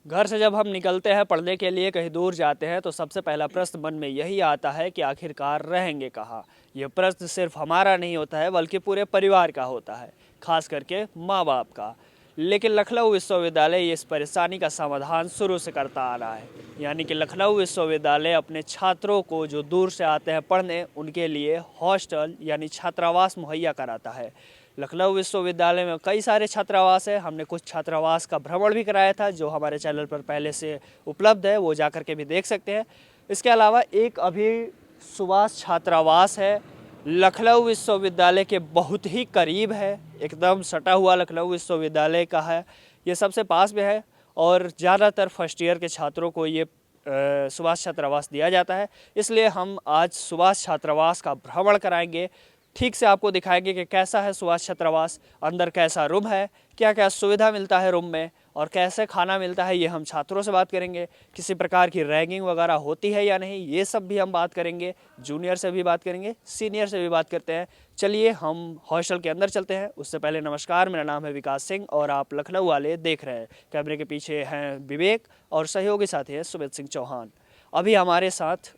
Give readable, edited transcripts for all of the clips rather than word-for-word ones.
घर से जब हम निकलते हैं पढ़ने के लिए, कहीं दूर जाते हैं, तो सबसे पहला प्रश्न मन में यही आता है कि आखिरकार रहेंगे कहाँ। ये प्रश्न सिर्फ हमारा नहीं होता है बल्कि पूरे परिवार का होता है, खास करके माँ बाप का। लेकिन लखनऊ विश्वविद्यालय इस परेशानी का समाधान शुरू से करता आ रहा है। यानी कि लखनऊ विश्वविद्यालय अपने छात्रों को जो दूर से आते हैं पढ़ने, उनके लिए हॉस्टल यानी छात्रावास मुहैया कराता है। लखनऊ विश्वविद्यालय में कई सारे छात्रावास है। हमने कुछ छात्रावास का भ्रमण भी कराया था, जो हमारे चैनल पर पहले से उपलब्ध है, वो जाकर के भी देख सकते हैं। इसके अलावा एक अभी सुभाष छात्रावास है, लखनऊ विश्वविद्यालय के बहुत ही करीब है, एकदम सटा हुआ लखनऊ विश्वविद्यालय का है, ये सबसे पास में है। और ज़्यादातर फर्स्ट ईयर के छात्रों को ये सुभाष छात्रावास दिया जाता है। इसलिए हम आज सुभाष छात्रावास का भ्रमण कराएंगे, ठीक से आपको दिखाएंगे कि कैसा है सुभाष छात्रावास, अंदर कैसा रूम है, क्या क्या सुविधा मिलता है रूम में, और कैसे खाना मिलता है। ये हम छात्रों से बात करेंगे। किसी प्रकार की रैगिंग वगैरह होती है या नहीं, ये सब भी हम बात करेंगे। जूनियर से भी बात करेंगे, सीनियर से भी बात करते हैं। चलिए हम हॉस्टल के अंदर चलते हैं। उससे पहले नमस्कार, मेरा नाम है विकास सिंह और आप लखनऊ वाले देख रहे हैं। कैमरे के पीछे हैं विवेक और सहयोगी साथी हैं सुमित सिंह चौहान। अभी हमारे साथ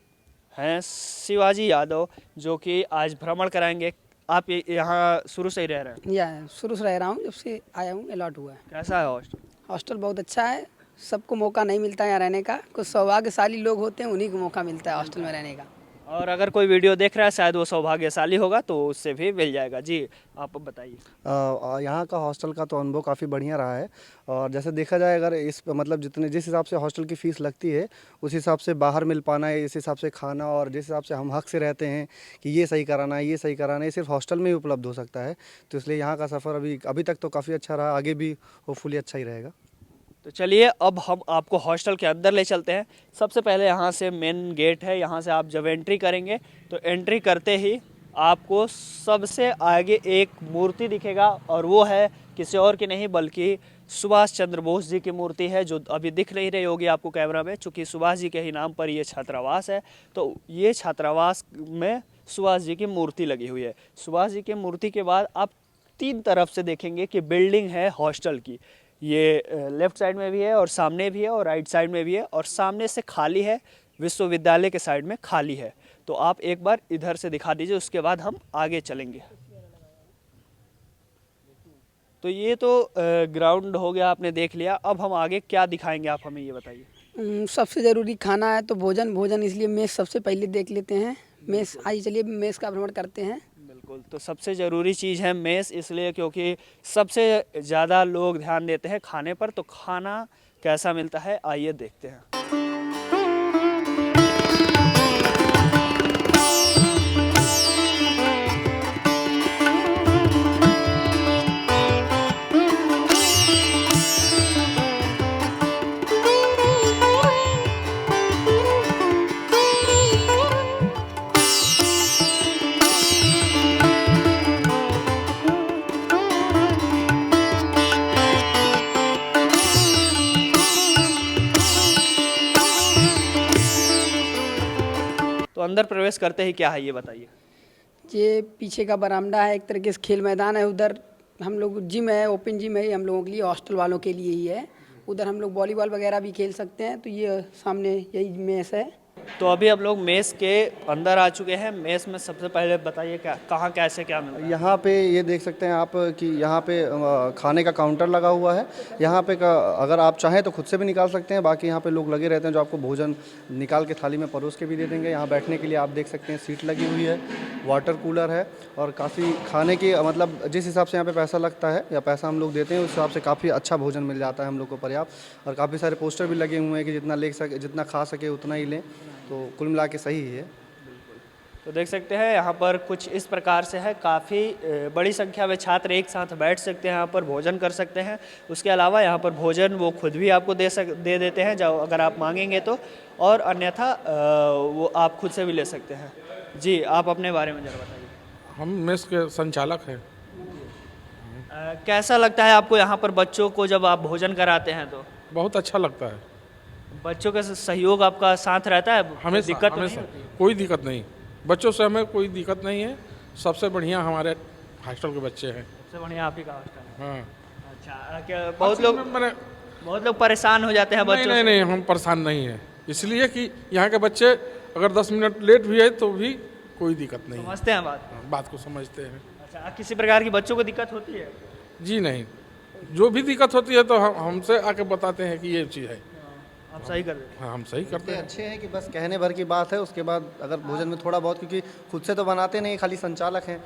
हैं शिवाजी यादव, जो कि आज भ्रमण कराएंगे। आप यहाँ शुरू से ही रह रहे हैं? शुरू से रह रहा हूँ, जब से आया हूँ अलॉट हुआ है। कैसा है हॉस्टल? हॉस्टल बहुत अच्छा है। सबको मौका नहीं मिलता है यहाँ रहने का। कुछ सौभाग्यशाली लोग होते हैं, उन्हीं को मौका मिलता है हॉस्टल में रहने का। और अगर कोई वीडियो देख रहा है, शायद वो सौभाग्यशाली होगा, तो उससे भी मिल जाएगा। जी आप बताइए। यहाँ का हॉस्टल का तो अनुभव काफ़ी बढ़िया रहा है। और जैसे देखा जाए, अगर इस मतलब जिस हिसाब से हॉस्टल की फ़ीस लगती है, उस हिसाब से बाहर मिल पाना है, इस हिसाब से खाना, और जिस हिसाब से हम हक से रहते हैं कि ये सही कराना है, ये सही कराना है, ये सिर्फ हॉस्टल में ही उपलब्ध हो सकता है। तो इसलिए यहाँ का सफ़र अभी तक तो काफ़ी अच्छा रहा, आगे भी होपफुली अच्छा ही रहेगा। तो चलिए अब हम आपको हॉस्टल के अंदर ले चलते हैं। सबसे पहले यहाँ से मेन गेट है। यहाँ से आप जब एंट्री करेंगे तो एंट्री करते ही आपको सबसे आगे एक मूर्ति दिखेगा, और वो है किसी और की नहीं बल्कि सुभाष चंद्र बोस जी की मूर्ति है, जो अभी दिख नहीं रही होगी आपको कैमरा में। चूँकि सुभाष जी के ही नाम पर ये छात्रावास है, तो ये छात्रावास में सुभाष जी की मूर्ति लगी हुई है। सुभाष जी की मूर्ति के बाद आप तीन तरफ से देखेंगे कि बिल्डिंग है हॉस्टल की। ये लेफ्ट साइड में भी है और सामने भी है और राइट साइड में भी है, और सामने से खाली है, विश्वविद्यालय के साइड में खाली है। तो आप एक बार इधर से दिखा दीजिए, उसके बाद हम आगे चलेंगे। तो ये तो ग्राउंड हो गया, आपने देख लिया। अब हम आगे क्या दिखाएंगे, आप हमें ये बताइए। सबसे ज़रूरी खाना है, तो भोजन, इसलिए मेस सबसे पहले देख लेते हैं। मेस आइए, चलिए मेस का भ्रमण करते हैं। बिल्कुल, तो सबसे ज़रूरी चीज़ है मेस, इसलिए क्योंकि सबसे ज़्यादा लोग ध्यान देते हैं खाने पर। तो खाना कैसा मिलता है, आइए देखते हैं। तो अंदर प्रवेश करते ही क्या है ये बताइए। ये पीछे का बरामदा है, एक तरीके से खेल मैदान है। उधर हम लोग जिम है, ओपन जिम है, हम लोगों के लिए, हॉस्टल वालों के लिए ही है। उधर हम लोग वॉलीबॉल वगैरह भी खेल सकते हैं। तो ये सामने यही मेस है। तो अभी हम लोग मेस के अंदर आ चुके हैं। मेस में सबसे पहले बताइए क्या कहाँ कैसे क्या मिलता है। यहाँ पे ये देख सकते हैं आप कि यहाँ पे खाने का काउंटर लगा हुआ है। यहाँ पे अगर आप चाहें तो खुद से भी निकाल सकते हैं। बाकी यहाँ पे लोग लगे रहते हैं जो आपको भोजन निकाल के थाली में परोस के भी दे देंगे। यहाँ बैठने के लिए आप देख सकते हैं सीट लगी हुई है, वाटर कूलर है, और काफ़ी खाने की मतलब जिस हिसाब से यहाँ पे पैसा लगता है या पैसा हम लोग देते हैं, उस हिसाब से काफ़ी अच्छा भोजन मिल जाता है हम लोग को पर्याप्त। और काफ़ी सारे पोस्टर भी लगे हुए हैं कि जितना खा सके उतना ही लें। तो कुल मिला के सही है। तो देख सकते हैं यहाँ पर कुछ इस प्रकार से है। काफ़ी बड़ी संख्या में छात्र एक साथ बैठ सकते हैं, यहाँ पर भोजन कर सकते हैं। उसके अलावा यहाँ पर भोजन वो खुद भी आपको दे देते हैं, जब अगर आप मांगेंगे तो, और अन्यथा वो आप खुद से भी ले सकते हैं। जी आप अपने बारे में जरा बताइए। हम मेस के संचालक हैं। कैसा लगता है आपको यहाँ पर बच्चों को जब आप भोजन कराते हैं? तो बहुत अच्छा लगता है। बच्चों का सहयोग आपका साथ रहता है? हमेशा दिक्कत तो नहीं हमेशा होती? कोई दिक्कत नहीं, बच्चों से हमें कोई दिक्कत नहीं है। सबसे बढ़िया हमारे हॉस्टल के बच्चे हैं। सबसे बढ़िया आप ही का हॉस्टल है। हाँ, अच्छा, क्या बहुत लोग बहुत लोग परेशान हो जाते हैं नहीं बच्चों नहीं से। नहीं, हम परेशान नहीं हैं, इसलिए कि यहाँ के बच्चे अगर 10 मिनट लेट भी है तो भी कोई दिक्कत नहीं है, समझते हैं बात। बात को समझते हैं। अच्छा, किसी प्रकार की बच्चों को दिक्कत होती है? जी नहीं, जो भी दिक्कत होती है तो हम हमसे आके बताते हैं कि ये चीज़ है। आप सही कर रहे हैं। हाँ, हम सही करते हैं। अच्छे हैं कि बस कहने भर की बात है, उसके बाद अगर भोजन में थोड़ा बहुत, क्योंकि खुद से तो बनाते नहीं, खाली संचालक हैं,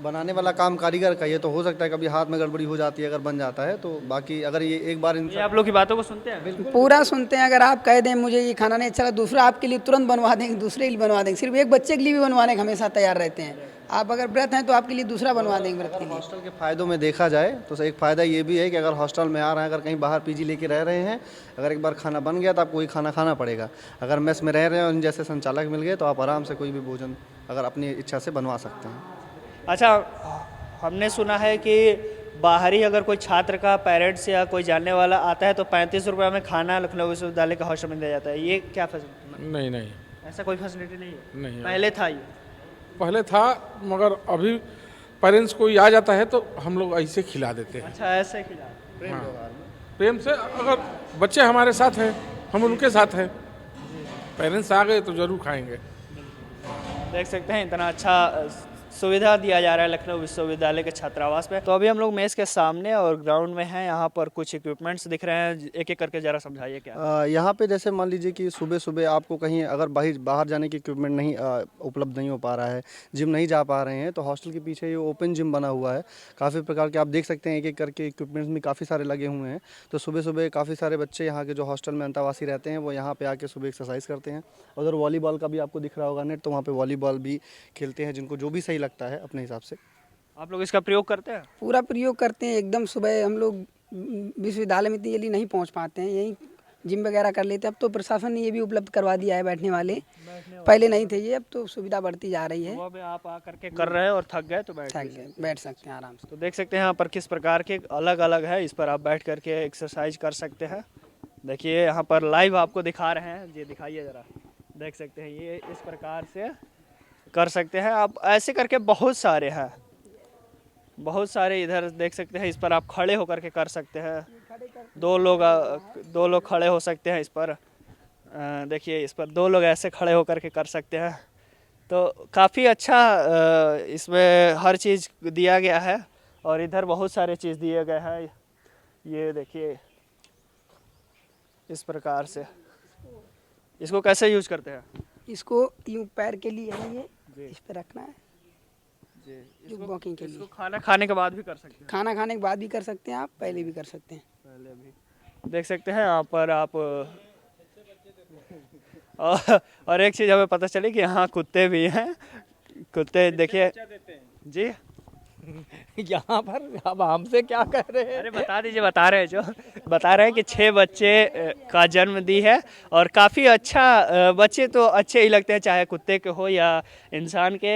बनाने वाला काम कारीगर का, ये तो हो सकता है कभी हाथ में गड़बड़ी हो जाती है अगर बन जाता है तो, बाकी अगर ये एक बार ये आप लोग की बातों को सुनते हैं? पूरा सुनते हैं। अगर आप कह दें मुझे ये खाना नहीं अच्छा लगा, दूसरा आपके लिए तुरंत बनवा देंगे, दूसरे के लिए बनवा देंगे। सिर्फ एक बच्चे के लिए भी बनवाने के हमेशा तैयार रहते हैं। आप अगर व्रत हैं तो आपके लिए दूसरा बनवा देंगे व्रत के लिए। हॉस्टल के फ़ायदों में देखा जाए तो एक फ़ायदा ये भी है कि अगर हॉस्टल में आ रहे हैं, अगर कहीं बाहर पीजी लेके रह रहे हैं, अगर एक बार खाना बन गया तो आपको वही खाना खाना पड़ेगा। अगर मेस में रह रहे हैं और जैसे संचालक मिल गए तो आप आराम से कोई भी भोजन अगर अपनी इच्छा से बनवा सकते हैं। अच्छा, हमने सुना है कि बाहरी अगर कोई छात्र का पेरेंट्स या कोई जानने वाला आता है तो 35 रुपये में खाना लखनऊ विश्वविद्यालय का हॉस्टल में दिया जाता है, ये क्या फैसिलिटी? नहीं नहीं ऐसा कोई फैसिलिटी नहीं है? नहीं है। पहले था ये? पहले था, मगर अभी पेरेंट्स कोई आ जाता है तो हम लोग ऐसे खिला देते हैं। अच्छा, ऐसे खिला। प्रेम से, अगर बच्चे हमारे साथ हैं हम उनके साथ हैं, पेरेंट्स आ गए तो ज़रूर खाएंगे। देख सकते हैं इतना अच्छा सुविधा दिया जा रहा है लखनऊ विश्वविद्यालय के छात्रावास में। तो अभी हम लोग मेस के सामने और ग्राउंड में हैं, यहाँ पर कुछ इक्विपमेंट्स दिख रहे हैं, एक एक करके जरा समझाइए क्या। यहाँ पे जैसे मान लीजिए कि सुबह सुबह आपको कहीं अगर बाहर जाने की इक्विपमेंट नहीं उपलब्ध नहीं हो पा रहा है, जिम नहीं जा पा रहे हैं, तो हॉस्टल के पीछे ये ओपन जिम बना हुआ है। काफ़ी प्रकार के आप देख सकते हैं, एक एक करके इक्विपमेंट्स भी काफ़ी सारे लगे हुए हैं। तो सुबह सुबह काफ़ी सारे बच्चे यहाँ के जो हॉस्टल में अंतवासी रहते हैं वो यहाँ पे आके सुबह एक्सरसाइज करते हैं। उधर वॉलीबॉल का भी आपको दिख रहा होगा नेट, तो वहाँ पे वॉलीबॉल भी खेलते हैं, जिनको जो भी सही लगता है अपने हिसाब से। आप लोग इसका प्रयोग करते हैं? पूरा प्रयोग करते हैं एकदम। सुबह हम लोग विश्वविद्यालय में इतनी जल्दी नहीं पहुंच पाते हैं, यहीं जिम वगैरह कर लेते हैं। अब तो प्रशासन ने ये भी उपलब्ध करवा दिया है बैठने वाले, पहले नहीं थे ये, अब तो सुविधा बढ़ती जा रही है। वो भी आप आ करके कर रहे हैं और थक गए तो बैठ सकते हैं आराम से। तो देख सकते हैं यहाँ पर किस प्रकार के अलग अलग है, इस पर आप बैठ करके एक्सरसाइज कर सकते हैं। देखिए यहाँ पर लाइव आपको दिखा रहे हैं, ये दिखाइए ज़रा, देख सकते हैं ये इस प्रकार से कर सकते हैं आप। ऐसे करके बहुत सारे हैं, बहुत सारे इधर देख सकते हैं, इस पर आप खड़े होकर के कर सकते हैं। दो लोग खड़े हो सकते हैं इस पर। देखिए इस पर 2 लोग ऐसे खड़े होकर के कर सकते हैं। तो काफ़ी अच्छा इसमें हर चीज़ दिया गया है और इधर बहुत सारे चीज़ दिए गए हैं। ये देखिए इस प्रकार से। इसको कैसे यूज करते हैं? इसको यूँ पैर के लिए है, ये इस पे रखना है जो वॉकिंग के लिए। इसको खाना खाने के बाद भी कर सकते हैं? खाना खाने के बाद भी कर सकते हैं आप, पहले भी कर सकते हैं। पहले भी देख सकते हैं यहाँ पर आप। और एक चीज़ हमें पता चली कि यहाँ कुत्ते भी हैं। कुत्ते देखिए जी, यहाँ पर अब हमसे क्या कह रहे हैं? अरे बता दीजिए, बता रहे हैं कि 6 बच्चे का जन्म दी है और काफ़ी अच्छा। बच्चे तो अच्छे ही लगते हैं, चाहे कुत्ते के हो या इंसान के।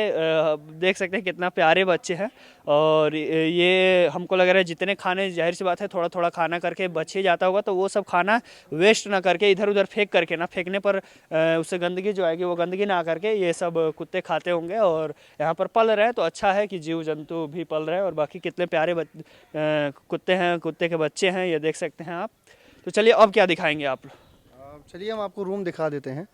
देख सकते हैं कितना प्यारे बच्चे हैं। और ये हमको लग रहा है जितने खाने, जाहिर सी बात है थोड़ा थोड़ा खाना करके बच ही जाता होगा, तो वो सब खाना वेस्ट ना करके इधर उधर फेंक करके ना, फेंकने पर उससे गंदगी जो आएगी वो गंदगी ना करके ये सब कुत्ते खाते होंगे। और यहाँ पर पल रहे हैं तो अच्छा है कि जीव जंतु भी पल रहे हैं। और बाकी कितने प्यारे कुत्ते हैं, कुत्ते के बच्चे हैं, ये देख सकते हैं आप। तो चलिए अब क्या दिखाएंगे आप? चलिए हम आपको रूम दिखा देते हैं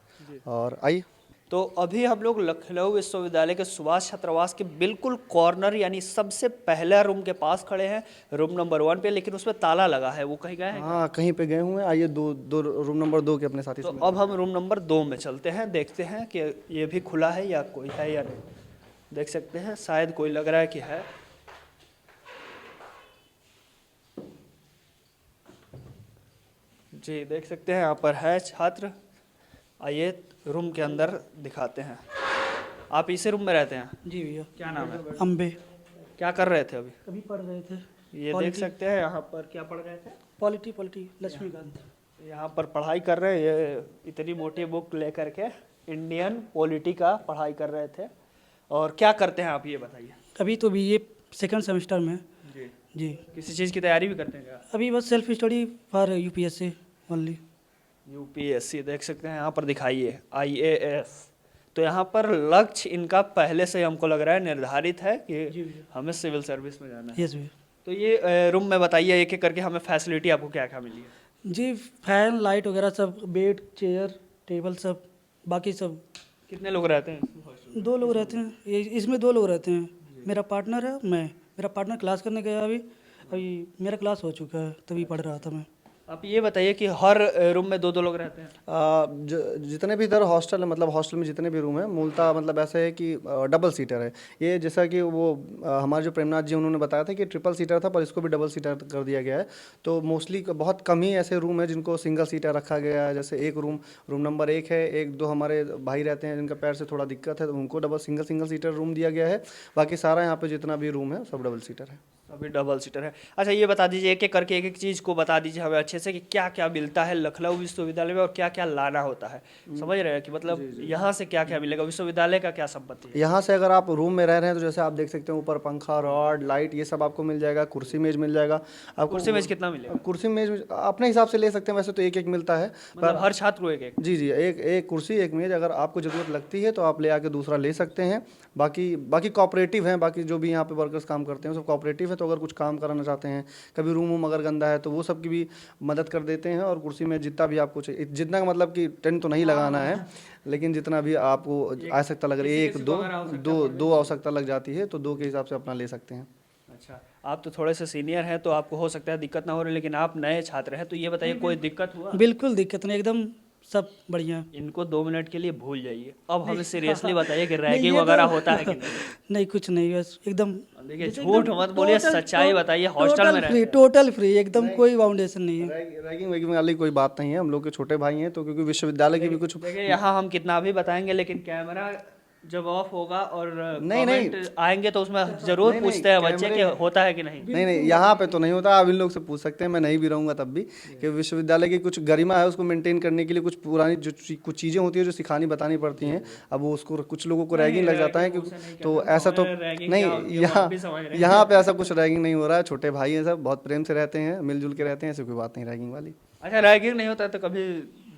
और आइए। तो अभी हम लोग लखनऊ विश्वविद्यालय के सुभाष छात्रावास के बिल्कुल कॉर्नर यानी सबसे पहला रूम के पास खड़े हैं, रूम नंबर 1 पे, लेकिन उसमें ताला लगा है। वो कहीं गए हैं? हाँ, कहीं पे गए हुए हैं। आइए दो रूम नंबर 2 के अपने साथी तो से अब हम रूम नंबर 2 में चलते हैं, देखते हैं कि ये भी खुला है या कोई है या नहीं। देख सकते हैं शायद कोई लग रहा है कि है। जी देख सकते हैं यहाँ पर है छात्र। आइए रूम के अंदर दिखाते हैं। आप इसी रूम में रहते हैं? जी भैया। क्या नाम है? अम्बे। क्या कर रहे थे अभी? कभी पढ़ रहे थे। ये देख सकते हैं यहाँ पर क्या पढ़ रहे थे? पॉलिटी लक्ष्मीकांत। यहाँ पर पढ़ाई कर रहे हैं, ये इतनी मोटी बुक लेकर के इंडियन पॉलिटी का पढ़ाई कर रहे थे। और क्या करते हैं आप ये बताइए? अभी तो बीए सेकंड सेमेस्टर में। जी जी। किसी चीज़ की तैयारी भी करते हैं क्या? अभी बस self study for UPSC only. UPSC देख सकते हैं यहाँ पर दिखाइए, IAS। तो यहाँ पर लक्ष्य इनका पहले से हमको लग रहा है निर्धारित है कि हमें सिविल सर्विस में जाना है। यस भैया। तो ये रूम में बताइए एक एक करके हमें फैसिलिटी आपको क्या क्या मिली है। जी फैन लाइट वगैरह सब, बेड चेयर टेबल सब, बाकी सब। कितने लोग रहते हैं? 2 लोग रहते हैं, इसमें 2 लोग रहते हैं। मेरा पार्टनर है, मेरा पार्टनर क्लास करने गया अभी मेरा क्लास हो चुका है, तभी पढ़ रहा था मैं। आप ये बताइए कि हर रूम में 2-2 लोग रहते हैं? जितने भी इधर हॉस्टल है, मतलब हॉस्टल में जितने भी रूम है मूलतः मतलब ऐसे है कि डबल सीटर है ये। जैसा कि वो हमारे जो प्रेमनाथ जी उन्होंने बताया था कि ट्रिपल सीटर था, पर इसको भी डबल सीटर कर दिया गया है। तो मोस्टली बहुत कम ही ऐसे रूम है जिनको सिंगल सीटर रखा गया है। जैसे एक रूम नंबर 1 है, 1-2 हमारे भाई रहते हैं जिनका पैर से थोड़ा दिक्कत है, तो उनको सिंगल सीटर रूम दिया गया है। बाकी सारा यहाँ पे जितना भी रूम है सब डबल सीटर है। अभी डबल सीटर है। अच्छा ये बता दीजिए एक एक करके एक एक चीज़ को बता दीजिए हमें अच्छे से कि क्या क्या मिलता है लखनऊ विश्वविद्यालय में और क्या क्या लाना होता है। समझ रहे हैं कि मतलब यहाँ से क्या क्या मिलेगा, विश्वविद्यालय का क्या संपत्ति है? यहाँ से अगर आप रूम में रह रहे हैं तो जैसे आप देख सकते हैं ऊपर पंखा, रॉड, लाइट ये सब आपको मिल जाएगा। कुर्सी मेज मिल जाएगा आपको। कुर्सी मेज कितना मिलेगा? कुर्सी मेज अपने हिसाब से ले सकते हैं, वैसे तो एक मिलता है मतलब हर छात्र को एक एक? जी एक कुर्सी एक मेज, अगर आपको ज़रूरत लगती है तो आप ले आके दूसरा ले सकते हैं। बाकी कोऑपरेटिव हैं, बाकी जो भी यहाँ पे वर्कर्स काम करते हैं सब कोऑपरेटिव है। तो अगर कुछ काम कराना चाहते हैं, कभी रूम अगर गंदा है तो वो सब की भी मदद कर देते हैं। और कुर्सी में जितना भी आपको चाहिए, जितना का मतलब कि टेंट तो नहीं लगाना है, लेकिन जितना भी आपको आवश्यकता लग रही है, 1-2 आवश्यकता लग जाती है तो 2 के हिसाब से अपना ले सकते हैं। अच्छा आप तो थोड़े से सीनियर हैं तो आपको हो सकता है दिक्कत ना हो रही, लेकिन आप नए छात्र हैं तो ये बताइए कोई दिक्कत हुआ? बिल्कुल दिक्कत नहीं, एकदम सब बढ़िया। इनको 2 मिनट के लिए भूल जाइए। अब हमें सीरियसली बताइए कि नहीं, रैगिंग ये वगैरह तो- होता है कि नहीं? नहीं कुछ नहीं, बस एकदम देखिए झूठ मत बोलिए, सच्चाई बताइए। हॉस्टल में रहते हैं? टोटल फ्री, एकदम कोई बाउंडेशन नहीं है। रैगिंग वैगिंग वाली कोई बात नहीं है। हम लोग के छोटे भाई हैं तो क्योंकि विश्वविद्यालय की भी कुछ देखिए यहाँ हम कितना भी बताएंगे लेकिन कैमरा जब ऑफ होगा और कमेंट आएंगे तो उसमें जरूर पूछते हैं बच्चे कि होता है कि नहीं। नहीं यहाँ पे तो नहीं होता। आप इन लोग से पूछ सकते हैं, मैं नहीं भी रहूँगा तब भी, कि विश्वविद्यालय की कुछ गरिमा है उसको मेंटेन करने के लिए कुछ पुरानी जो कुछ चीज़ें होती है जो सिखानी बतानी पड़ती हैं। अब वो उसको कुछ लोगों को रैगिंग लग जाता है कि तो ऐसा तो नहीं, यहाँ पे ऐसा कुछ रैगिंग नहीं हो रहा है। छोटे भाई हैं, सब बहुत प्रेम से रहते हैं, मिलजुल के रहते हैं, ऐसी कोई बात नहीं रैगिंग वाली। अच्छा रैगिंग नहीं होता तो कभी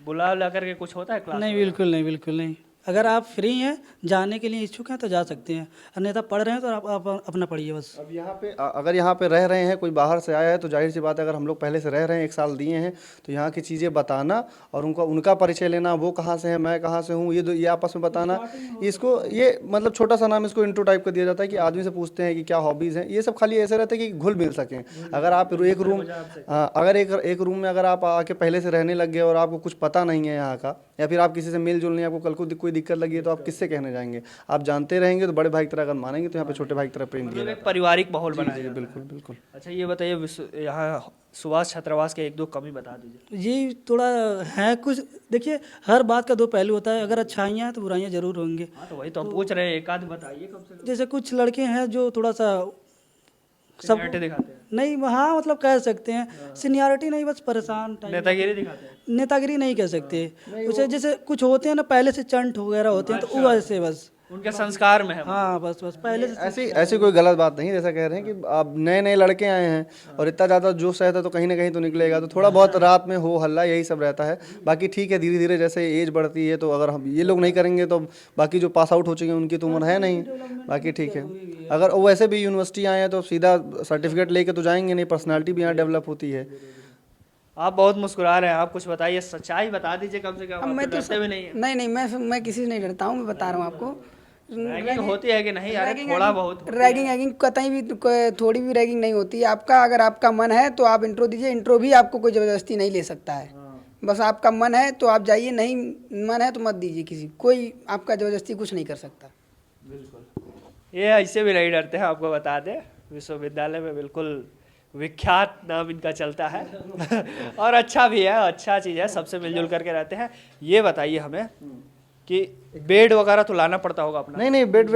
बुला करके कुछ होता है क्लास? नहीं बिल्कुल नहीं, बिल्कुल नहीं। अगर आप फ्री हैं, जाने के लिए इच्छुक हैं तो जा सकते हैं, अन्यथा पढ़ रहे हैं तो आप अपना पढ़िए बस। अब यहाँ पे अगर यहाँ पे रह रहे हैं, कोई बाहर से आया है तो जाहिर सी बात है, अगर हम लोग पहले से रह रहे हैं, 1 साल दिए हैं, तो यहाँ की चीज़ें बताना और उनका परिचय लेना, वो कहाँ से है, मैं कहाँ से हूँ, ये आपस में बताना। इसको ये मतलब छोटा सा नाम इसको इंट्रो टाइप का दिया जाता है कि आदमी से पूछते हैं कि क्या हॉबीज़ हैं। ये सब खाली ऐसे रहते हैं कि घुल मिल सकें। अगर आप एक रूम में अगर आप आके पहले से रहने लग गए और आपको कुछ पता नहीं है यहाँ का, या फिर आप किसी से मेल जोल नहीं, आपको कल को कोई दिक्कत लगी है तो आप किससे कहने जाएंगे? आप जानते रहेंगे तो बड़े भाई की तरह अगर मानेंगे तो यहाँ पे छोटे भाई की तरह प्रेम दिया जाता है। पारिवारिक माहौल बनाया जाता है। बिल्कुल बिल्कुल। अच्छा ये बताइए यहाँ सुभाष छात्रावास के 1-2 कमी बता दीजिए। ये थोड़ा है कुछ, देखिए हर बात का 2 पहलू होता है, अगर अच्छाइयाँ हैं तो बुराइयाँ जरूर होंगे। हाँ तो वही तो हम पूछ रहे हैं, एक आध बताइए कम से कम। जैसे कुछ लड़के हैं जो थोड़ा सा सब सीनियरिटी दिखाते हैं? नहीं, हाँ मतलब कह सकते हैं सीनियरिटी नहीं, बस परेशान टाइप। नेतागिरी दिखाते हैं? नेतागिरी नहीं कह सकते, उसे जैसे कुछ होते हैं ना पहले से चंट वगैरह होते हैं तो वो वैसे बस उनके संस्कार में है। हाँ बस पहले से। ऐसी कोई गलत बात नहीं। जैसा कह रहे हैं कि आप नए लड़के आए हैं और इतना ज़्यादा जोश रहता है तो कहीं ना कहीं तो निकलेगा, तो थोड़ा बहुत रात में हो हल्ला यही सब रहता है। बाकी ठीक है, धीरे धीरे जैसे एज बढ़ती है तो अगर हम ये लोग नहीं करेंगे तो बाकी जो पास आउट हो चुके हैं उनकी तो उम्र है नहीं, बाकी ठीक है। अगर वो वैसे भी यूनिवर्सिटी आए हैं तो सीधा सर्टिफिकेट लेके तो जाएंगे नहीं, पर्सनैलिटी भी यहाँ डेवलप होती है। आप बहुत मुस्कुरा रहे हैं, आप कुछ बताइए, सच्चाई बता दीजिए कम से कम। अब मैं तो डरते भी नहीं है? नहीं मैं किसी से नहीं डरता हूँ, मैं बता रहा हूँ आपको। रैगिंग होती है कि नहीं यार? थोड़ा बहुत रैगिंग कतई भी थोड़ी भी रैगिंग नहीं होती है। अगर आपका मन है तो आप इंट्रो दीजिए, इंट्रो भी आपको कोई ज़बरदस्ती नहीं ले सकता है। बस आपका मन है तो आप जाइए, नहीं मन है तो मत दीजिए, कोई आपका ज़बरदस्ती कुछ नहीं कर सकता। बिल्कुल, ये ऐसे भी नहीं डरते हैं, आपको बता दें। विश्वविद्यालय में बिल्कुल विख्यात नाम इनका चलता है और अच्छा भी है, अच्छा चीज़ है, सबसे मिलजुल करके रहते हैं। ये बताइए हमें कि बेड वगैरह तो लाना पड़ता होगा अपना? नहीं, बेड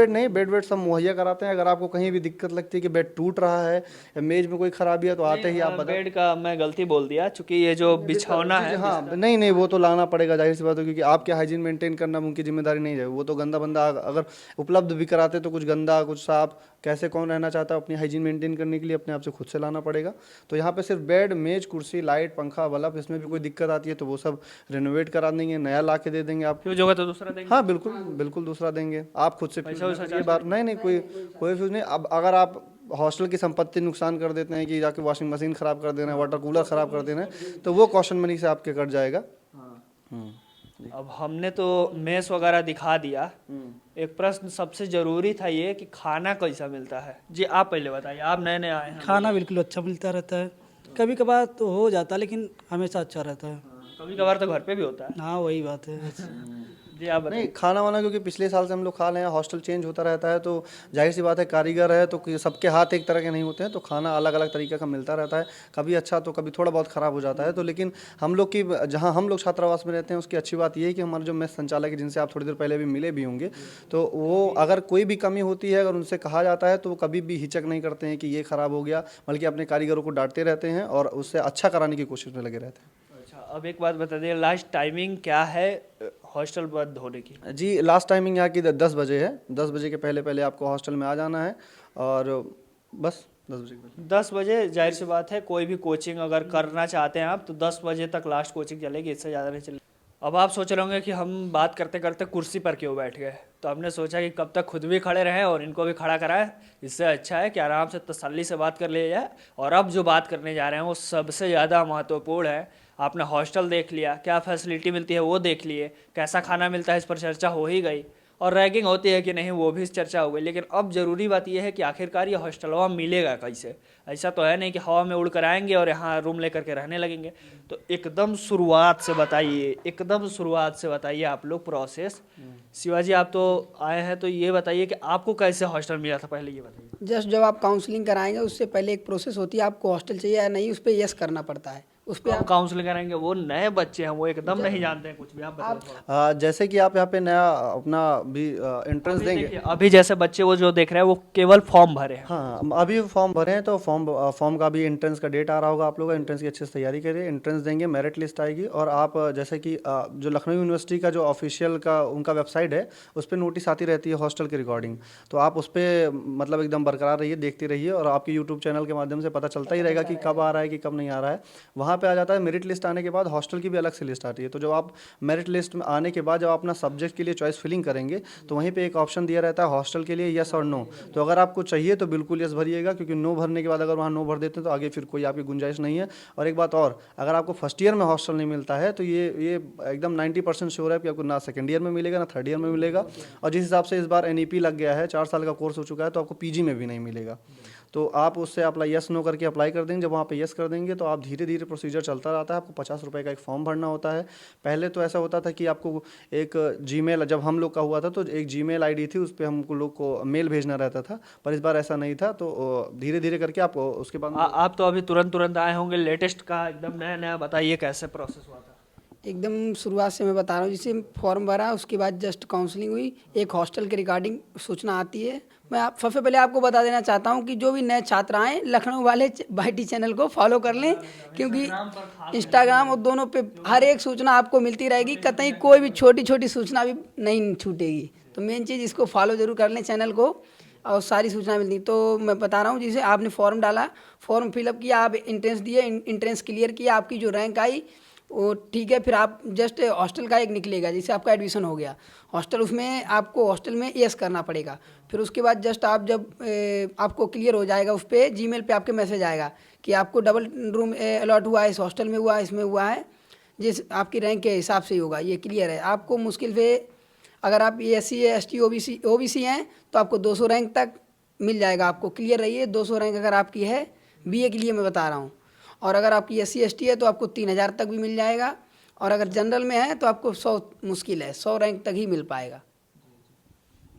वेड सब मुहैया कराते हैं। अगर आपको कहीं भी दिक्कत लगती है कि बेड टूट रहा है या मेज में कोई खराबी है तो आते ही आप बता। बेड का मैं गलती बोल दिया, चूंकि ये जो बिछौना है। हाँ नहीं वो तो लाना पड़ेगा, जाहिर सी बात है, क्योंकि आपके हाइजीन मेंटेन करना उनकी जिम्मेदारी नहीं है। वो तो गंदा बंदा अगर उपलब्ध भी कराते तो कुछ गंदा कुछ साफ, कैसे कौन रहना चाहता है अपनी हाइजीन मेंटेन करने के लिए अपने आप से खुद से लाना पड़ेगा। तो यहाँ पे सिर्फ बेड, मेज, कुर्सी, लाइट, पंखा, बल्ब, इसमें भी कोई दिक्कत आती है तो वो सब रेनोवेट करा देंगे, नया ला के दे देंगे आपको। फ्यूज होगा तो दूसरा देंगे? हाँ बिल्कुल दूसरा देंगे। आप खुद से ये बात नहीं, कोई फ्यूज नहीं। अब अगर आप हॉस्टल की संपत्ति नुकसान कर देते हैं कि जाके वॉशिंग मशीन ख़राब कर देना है, वाटर कूलर ख़राब कर देना है, तो वो कॉशन मनी से आपके कट जाएगा। अब हमने तो मेस वगैरह दिखा दिया, एक प्रश्न सबसे जरूरी था ये कि खाना कैसा मिलता है। जी आप पहले बताइए, आप नए नए आए हैं। खाना बिल्कुल अच्छा मिलता रहता है, कभी कभार तो हो जाता है लेकिन हमेशा अच्छा रहता है। कभी कभार तो घर पे भी होता है। हाँ वही बात है। जी आप बताइए। नहीं, खाना वाना क्योंकि पिछले साल से हम लोग खा रहे हैं, हॉस्टल चेंज होता रहता है, तो जाहिर सी बात है कारीगर है तो सबके हाथ एक तरह के नहीं होते हैं, तो खाना अलग अलग तरीके का मिलता रहता है, कभी अच्छा तो कभी थोड़ा बहुत ख़राब हो जाता है। तो लेकिन हम लोग की जहाँ हम लोग छात्रावास में रहते हैं उसकी अच्छी बात ये है कि हमारे जो मेस संचालक है जिनसे आप थोड़ी देर पहले भी मिले भी होंगे, तो वो अगर कोई भी कमी होती है अगर उनसे कहा जाता है तो वो कभी भी हिचक नहीं करते हैं कि ये ख़राब हो गया, बल्कि अपने कारीगरों को डांटते रहते हैं और उससे अच्छा कराने की कोशिश में लगे रहते हैं। अच्छा, अब एक बात बता दीजिए, लास्ट टाइमिंग क्या है हॉस्टल बंद होने की? जी लास्ट टाइमिंग यहाँ की 10 बजे है, 10 बजे के पहले पहले आपको हॉस्टल में आ जाना है और बस 10 बजे के पहले। 10 बजे जाहिर सी बात है, कोई भी कोचिंग अगर करना चाहते हैं आप तो 10 बजे तक लास्ट कोचिंग चलेगी, इससे ज़्यादा नहीं चलेगी। अब आप सोच रहे होंगे कि हम बात करते करते कुर्सी पर क्यों बैठ गए, तो हमने सोचा कि कब तक खुद भी खड़े रहें और इनको भी खड़ा कराएं। इससे अच्छा है कि आराम से तसल्ली से बात कर लिया जाए। और अब जो बात करने जा रहे हैं वो सबसे ज़्यादा महत्वपूर्ण है। आपने हॉस्टल देख लिया, क्या फैसिलिटी मिलती है वो देख लिए, कैसा खाना मिलता है इस पर चर्चा हो ही गई, और रैगिंग होती है कि नहीं वो भी चर्चा हो गई। लेकिन अब ज़रूरी बात यह है कि आखिरकार ये हॉस्टलवा मिलेगा कैसे। ऐसा तो है नहीं कि हवा में उड़ कर आएंगे और यहाँ रूम लेकर के रहने लगेंगे। तो एकदम शुरुआत से बताइए, एकदम शुरुआत से बताइए आप लोग प्रोसेस। शिवाजी आप तो आए हैं, तो ये बताइए कि आपको कैसे हॉस्टल मिला था, पहले ये बताइए। जस्ट जब आप काउंसलिंग कराएंगे उससे पहले एक प्रोसेस होती है, आपको हॉस्टल चाहिए या नहीं उस पर यस करना पड़ता है। उस पर आप काउंसलिंग करेंगे, वो नए बच्चे हैं वो एकदम नहीं जानते हैं कुछ भी, आप बताइए थोड़ा। जैसे कि आप यहाँ पे नया अपना भी एंट्रेंस देंगे। देखिए, अभी जैसे बच्चे वो जो देख रहे हैं वो केवल फॉर्म भरे हैं। हाँ अभी फॉर्म भरे हैं, तो फॉर्म का भी एंट्रेंस का डेट आ रहा होगा आप लोग एंट्रेंस की अच्छे से तैयारी करिए। एंट्रेंस देंगे, मेरिट लिस्ट आएगी और आप जैसे कि जो लखनऊ यूनिवर्सिटी का जो ऑफिशियल का उनका वेबसाइट है उस पर नोटिस आती रहती है हॉस्टल की रिकॉर्डिंग, तो आप उस पर मतलब एकदम बरकरार रहिए, देखते रहिए और आपके यूट्यूब चैनल के माध्यम से पता चलता ही रहेगा कि कब आ रहा है कि कब नहीं आ रहा है। वहाँ पर आ जाता है मेरिट लिस्ट आने के बाद हॉस्टल की भी अलग से लिस्ट आती है। तो जब आप मेरिट लिस्ट में आने के बाद जब अपना सब्जेक्ट के लिए चॉइस फिलिंग करेंगे तो वहीं पे एक ऑप्शन दिया रहता है हॉस्टल के लिए यस और नो। तो अगर आपको चाहिए तो बिल्कुल यस भरिएगा, क्योंकि नो भरने के बाद अगर वहाँ नो भर देते हैं तो आगे फिर कोई आपकी गुंजाइश नहीं है। और एक बात और, अगर आपको फर्स्ट ईयर में हॉस्टल नहीं मिलता है तो ये एकदम 90% श्योर है कि आपको ना सेकेंड ईयर में मिलेगा ना थर्ड ईयर में मिलेगा। और जिस हिसाब से इस बार NEP लग गया है, 4 साल का कोर्स हो चुका है, तो आपको PG में भी नहीं मिलेगा। तो आप उससे अप्लाई यस नो करके अप्लाई कर देंगे। जब वहाँ पे यस कर देंगे तो आप धीरे धीरे प्रोसीजर चलता रहता है। आपको 50 रुपये का एक फॉर्म भरना होता है। पहले तो ऐसा होता था कि आपको एक जीमेल, जब हम लोग का हुआ था तो एक जीमेल आईडी थी, उस पर हमको लोग को मेल भेजना रहता था, पर इस बार ऐसा नहीं था। तो धीरे धीरे करके आप उसके बाद आप तो अभी तुरंत आए होंगे, लेटेस्ट का एकदम नया नया बताइए कैसे प्रोसेस हुआ था। एकदम शुरुआत से मैं बता रहा हूँ, जैसे फॉर्म भरा उसके बाद जस्ट काउंसलिंग हुई, एक हॉस्टल के रिगार्डिंग सूचना आती है। मैं आप सबसे पहले आपको बता देना चाहता हूँ कि जो भी नए छात्र आएँ लखनऊ वाले YT चैनल को फॉलो कर लें, क्योंकि इंस्टाग्राम और दोनों पे हर एक सूचना आपको मिलती रहेगी, कतई कोई भी छोटी छोटी सूचना भी नहीं छूटेगी। तो मेन चीज़ इसको फॉलो जरूर कर लें चैनल को, और सारी सूचना मिलती। तो मैं बता रहा हूँ, जैसे आपने फॉर्म डाला, फॉर्म फिलअप किया, आप एंट्रेंस दिए, एंट्रेंस क्लियर किया, आपकी जो रैंक आई वो ठीक है, फिर आप जस्ट हॉस्टल का एक निकलेगा, जैसे आपका एडमिशन हो गया हॉस्टल, उसमें आपको हॉस्टल में यस करना पड़ेगा। फिर उसके बाद जस्ट आप जब आपको क्लियर हो जाएगा, उस पर जीमेल पे आपके मैसेज आएगा कि आपको डबल रूम अलॉट हुआ है, इस हॉस्टल में हुआ है, इसमें हुआ है, जिस आपकी रैंक के हिसाब से ही होगा, ये क्लियर है। आपको मुश्किल से अगर आप SC ST OBC हैं तो आपको 200 रैंक तक मिल जाएगा, आपको क्लियर रहिए। 200 रैंक अगर आपकी है BA के लिए मैं बता रहा हूँ, और अगर आपकी SC ST है तो आपको 3000 तक भी मिल जाएगा, और अगर जनरल में है तो आपको 100 मुश्किल है, 100 रैंक तक ही मिल पाएगा।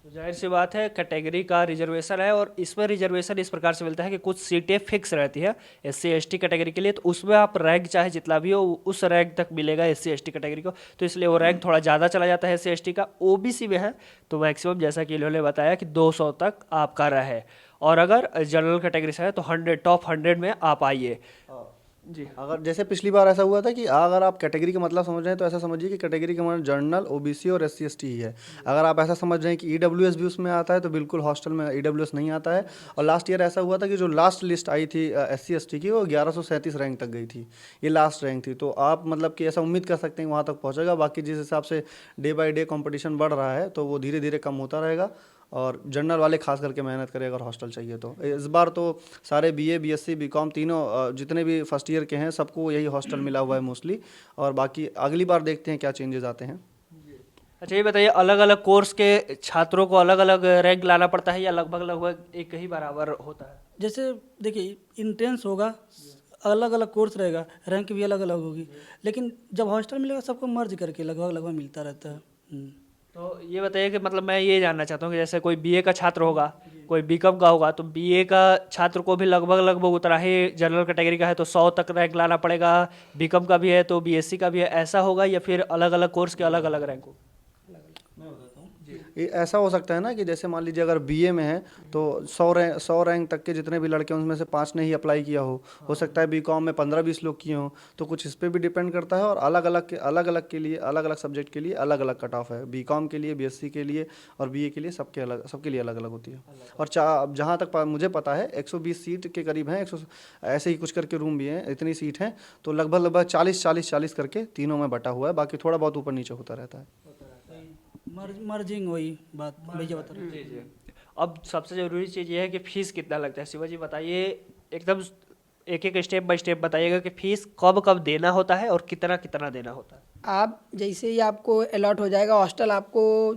तो जाहिर सी बात है कैटेगरी का रिजर्वेशन है, और इसमें रिजर्वेशन इस प्रकार से मिलता है कि कुछ सीटें फिक्स रहती है SC ST कैटेगरी के लिए, तो उसमें आप रैंक चाहे जितना भी हो उस रैंक तक मिलेगा SC ST कैटेगरी को, तो इसलिए वो रैंक थोड़ा ज़्यादा चला जाता है SC ST का। OBC में है तो मैक्सिमम जैसा कि इन्होंने बताया कि 200 तक आपका रहे, और अगर जनरल कैटेगरी से है तो 100 टॉप 100 में आप आइए। जी, अगर जैसे पिछली बार ऐसा हुआ था कि अगर आप कैटेगरी का मतलब समझ रहे हैं तो ऐसा समझिए कि कैटेगरी का मतलब जनरल, OBC और SC ST ही है। अगर आप ऐसा समझ रहे हैं कि EWS भी उसमें आता है तो बिल्कुल हॉस्टल में EWS नहीं आता है। और लास्ट ईयर ऐसा हुआ था कि जो लास्ट लिस्ट आई थी SC ST की वो 1137 रैंक तक गई थी, ये लास्ट रैंक थी। तो आप मतलब कि ऐसा उम्मीद कर सकते हैं वहाँ तक पहुँचेगा। बाकी जिस हिसाब से डे बाई डे कॉम्पिटिशन बढ़ रहा है तो वो धीरे धीरे कम होता रहेगा। और जनरल वाले खास करके मेहनत करें अगर हॉस्टल चाहिए तो। इस बार तो सारे बीए, बीएससी, बीकॉम तीनों जितने भी फर्स्ट ईयर के हैं सबको यही हॉस्टल मिला हुआ है मोस्टली, और बाकी अगली बार देखते हैं क्या चेंजेस आते हैं। अच्छा ये बताइए, अलग अलग कोर्स के छात्रों को अलग अलग रैंक लाना पड़ता है या लगभग लगभग एक ही बराबर होता है? जैसे देखिए इंट्रेंस होगा, अलग अलग कोर्स रहेगा, रैंक भी अलग अलग होगी, लेकिन जब हॉस्टल मिलेगा सबको मर्ज करके लगभग लगभग मिलता रहता है। तो ये बताइए कि मतलब मैं ये जानना चाहता हूँ कि जैसे कोई बीए का छात्र होगा, कोई बीकॉम का होगा, तो बीए का छात्र को भी लगभग लगभग उतना ही, जनरल कैटेगरी का है तो 100 तक रैंक लाना पड़ेगा, बीकॉम का भी है तो बीएससी का भी है, ऐसा होगा या फिर अलग अलग कोर्स के अलग अलग रैंक हो? ऐसा हो सकता है ना कि जैसे मान लीजिए अगर बीए में है तो 100 रैंक तक के जितने भी लड़के हैं उनमें से 5 ने ही अप्लाई किया हो सकता है बीकॉम में 15-20 लोग किए हों, तो कुछ इस पे भी डिपेंड करता है। और अलग अलग के लिए अलग अलग सब्जेक्ट के लिए अलग अलग कट ऑफ है, बीकॉम के लिए, बीएससी के लिए और बीए के लिए सबके लिए अलग अलग होती है। और जहाँ तक मुझे पता है 120 सीट के करीब हैं, 100 ऐसे ही कुछ करके रूम भी हैं, इतनी सीट हैं, तो लगभग 40 करके तीनों में बटा हुआ है, बाकी थोड़ा बहुत ऊपर नीचे होता रहता है। मर्जिंग वही बात भैया बता रहे हैं। जी जी। अब सबसे ज़रूरी चीज़ ये है कि फ़ीस कितना लगता है। शिवा जी बताइए, एकदम एक एक स्टेप बाय स्टेप बताइएगा कि फ़ीस कब कब देना होता है और कितना कितना देना होता है। आप जैसे ही आपको अलॉट हो जाएगा हॉस्टल, आपको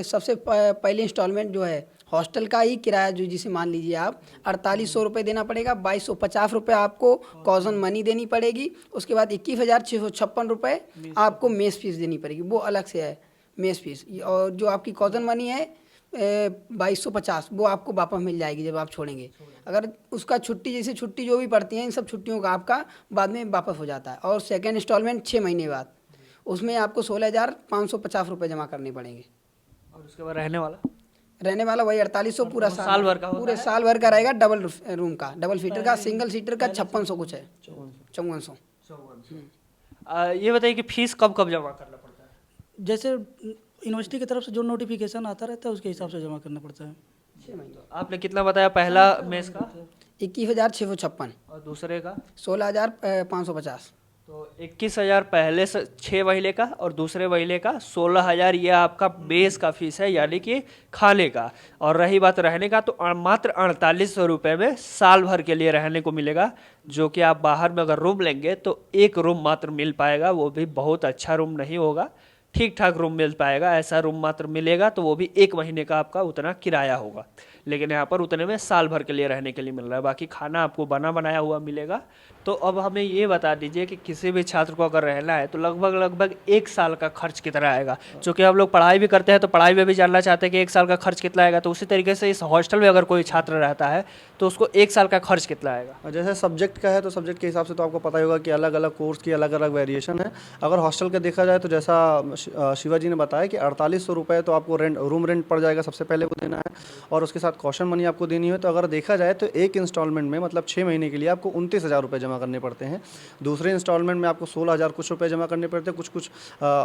सबसे पहले इंस्टॉलमेंट जो है हॉस्टल का ही किराया, जो जिसे मान लीजिए आप 4800 रुपये देना पड़ेगा, 2250 रुपये आपको कॉजन मनी देनी पड़ेगी, उसके बाद 21,656 रुपये आपको मेस फीस देनी पड़ेगी, वो अलग से है मेस फीस। और जो आपकी कॉजन मनी है 2250, वो आपको वापस मिल जाएगी जब आप छोड़ेंगे। अगर उसका छुट्टी, जैसे छुट्टी जो भी पड़ती है, इन सब छुट्टियों का आपका बाद में वापस हो जाता है। और सेकेंड इंस्टॉलमेंट 6 महीने बाद, उसमें आपको 16,550 रुपये जमा करने पड़ेंगे। और उसके बाद रहने वाला वही 4800 पूरा साल भर का होता पूरे साल भर का रहेगा। डबल रूम का, डबल सीटर का, सिंगल सीटर का 5600 कुछ है, 5400। ये बताइए कि फ़ीस कब कब जमा करना पड़ता है? जैसे यूनिवर्सिटी की तरफ से जो नोटिफिकेशन आता रहता है उसके हिसाब से जमा करना पड़ता है। 6 महीने। आपने कितना बताया पहला मेस का? 21,656 और दूसरे का? 16,550। तो 21,000 पहले से 6 महीने का और दूसरे महीने का 16,000, ये आपका बेस का फीस है, यानी कि खाने का। और रही बात रहने का, तो मात्र 4800 रुपये में साल भर के लिए रहने को मिलेगा, जो कि आप बाहर में अगर रूम लेंगे तो एक रूम मात्र मिल पाएगा, वो भी बहुत अच्छा रूम नहीं होगा, ठीक ठाक रूम मिल पाएगा, ऐसा रूम मात्र मिलेगा, तो वो भी 1 महीने का आपका उतना किराया होगा। लेकिन यहाँ पर उतने में साल भर के लिए रहने के लिए मिल रहा है, बाकी खाना आपको बना बनाया हुआ मिलेगा। तो अब हमें ये बता दीजिए कि किसी भी छात्र को अगर रहना है तो लगभग 1 साल का खर्च कितना आएगा? चूँकि हम लोग पढ़ाई भी करते हैं तो पढ़ाई में भी जानना चाहते हैं कि 1 साल का खर्च कितना आएगा, तो उसी तरीके से इस हॉस्टल में अगर कोई छात्र रहता है तो उसको 1 साल का खर्च कितना आएगा? और जैसे सब्जेक्ट का है तो सब्जेक्ट के हिसाब से तो आपको पता ही होगा कि अलग अलग कोर्स की अलग अलग वेरिएशन है। अगर हॉस्टल का देखा जाए तो जैसा शिवा जी ने बताया कि 4800 रुपये तो आपको रूम रेंट पड़ जाएगा, सबसे पहले वो देना है, और उसके साथ कॉशन मनी आपको देनी है। तो अगर देखा जाए तो एक इंस्टॉलमेंट में मतलब 6 महीने के लिए आपको 29,000 रुपये जमा करने पड़ते हैं। दूसरे इंस्टॉलमेंट में आपको 16,000 कुछ रुपये जमा करने पड़ते हैं। कुछ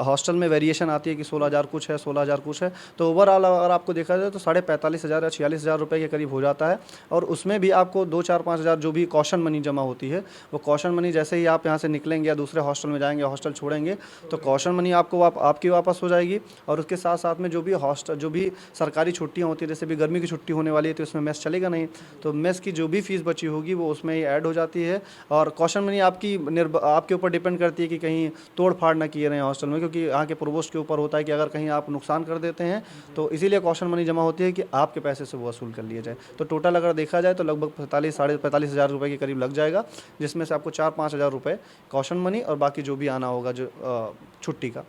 हॉस्टल में वेरिएशन आती है कि 16,000 कुछ है, 16,000 कुछ है। तो ओवरऑल अगर आपको देखा जाए तो 45,500 या 46,000 रुपये के करीब हो जाता है। और उसमें भी आपको 2-4-5,000 जो भी कॉशन मनी जमा होती है, वो कॉशन मनी जैसे ही आप यहाँ से निकलेंगे या दूसरे हॉस्टल में जाएंगे, हॉस्टल छोड़ेंगे, तो कॉशन मनी आपको आपकी वापस हो जाएगी। और उसके साथ साथ में जो भी सरकारी छुट्टियाँ होती है, जैसे भी गर्मी की छुट्टी होने वाली है तो इसमें मेस चलेगा नहीं, तो मेस की जो भी फीस बची होगी वो उसमें ही ऐड हो जाती है। और कॉशन मनी आपके ऊपर डिपेंड करती है कि कहीं तोड़ फाड़ ना किए रहें हॉस्टल में, क्योंकि यहाँ के प्रोवोस्ट के ऊपर होता है कि अगर कहीं आप नुकसान कर देते हैं तो इसीलिए कॉशन मनी जमा होती है कि आपके पैसे से वो वसूल कर लिया जाए। तो टोटल अगर देखा जाए तो लगभग 45,000 रुपये के करीब लग जाएगा, जिसमें से आपको 4-5,000 रुपये कॉशन मनी और बाकी जो भी आना होगा जो छुट्टी का।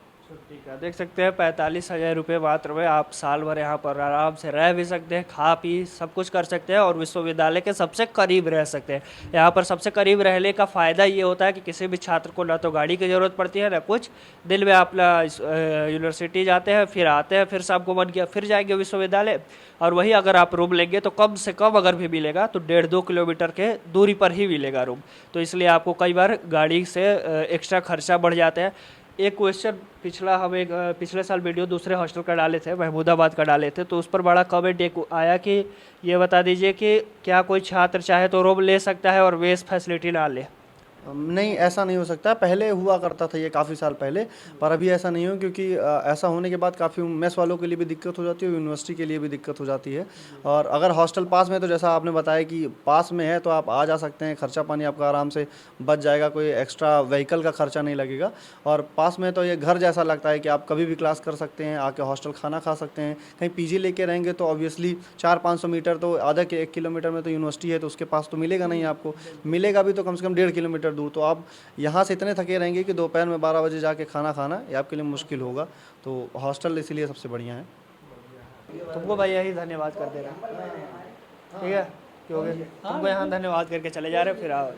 ठीक है, देख सकते हैं 45,000 रुपये मात्र में आप साल भर यहाँ पर आराम से रह भी सकते हैं, खा पी सब कुछ कर सकते हैं और विश्वविद्यालय के सबसे करीब रह सकते हैं। यहाँ पर सबसे करीब रहने का फ़ायदा ये होता है कि किसी भी छात्र को ना तो गाड़ी की ज़रूरत पड़ती है, ना कुछ। दिन में अपना यूनिवर्सिटी जाते हैं, फिर आते हैं, फिर शाम को मन किया फिर जाएंगे विश्वविद्यालय। और वही अगर आप रूम लेंगे तो कम से कम अगर भी मिलेगा तो 1.5-2 किलोमीटर के दूरी पर ही मिलेगा रूम, तो इसलिए आपको कई बार गाड़ी से एक्स्ट्रा खर्चा बढ़ जाते हैं। एक क्वेश्चन हम एक पिछले साल वीडियो दूसरे हॉस्टल का डाले थे, महमूदाबाद का डाले थे, तो उस पर बड़ा कमेंट एक आया कि ये बता दीजिए कि क्या कोई छात्र चाहे तो रूम ले सकता है और वेस फैसिलिटी ना ले? नहीं, ऐसा नहीं हो सकता। पहले हुआ करता था ये काफ़ी साल पहले, पर अभी ऐसा नहीं हो, क्योंकि ऐसा होने के बाद काफ़ी मेस वालों के लिए भी दिक्कत हो जाती है और यूनिवर्सिटी के लिए भी दिक्कत हो जाती है। और अगर हॉस्टल पास में है तो जैसा आपने बताया कि पास में है तो आप आ जा सकते हैं, खर्चा पानी आपका आराम से बच जाएगा, कोई एक्स्ट्रा व्हीकल का खर्चा नहीं लगेगा। और पास में तो ये घर जैसा लगता है कि आप कभी भी क्लास कर सकते हैं, आके हॉस्टल खाना खा सकते हैं। कहीं पीजी लेके रहेंगे तो ऑब्वियसली 400-500 मीटर तो आधा के 1 किलोमीटर में तो यूनिवर्सिटी है, तो उसके पास तो मिलेगा नहीं आपको, मिलेगा भी तो कम से कम 1.5 किलोमीटर दूर। तो आप यहाँ से इतने थके रहेंगे कि दोपहर में 12 बजे जाके खाना खाना ये आपके लिए मुश्किल होगा। तो हॉस्टल इसीलिए सबसे बढ़िया है। तुमको भाई यही धन्यवाद कर दे रहा है, ठीक है, क्योंकि तुमको यहाँ धन्यवाद करके चले जा रहे हो, फिर आओ।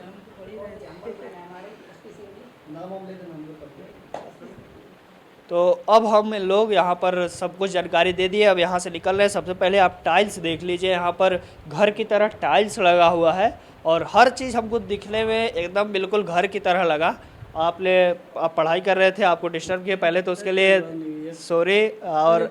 तो अब हम लोग यहाँ पर सब कुछ जानकारी दे दिए, अब यहाँ से निकल रहे हैं। सबसे पहले आप टाइल्स देख लीजिए, यहाँ पर घर की तरह टाइल्स लगा हुआ है और हर चीज़ हमको दिखने में एकदम बिल्कुल घर की तरह लगा। आप पढ़ाई कर रहे थे, आपको डिस्टर्ब किया पहले, तो उसके लिए सॉरी। और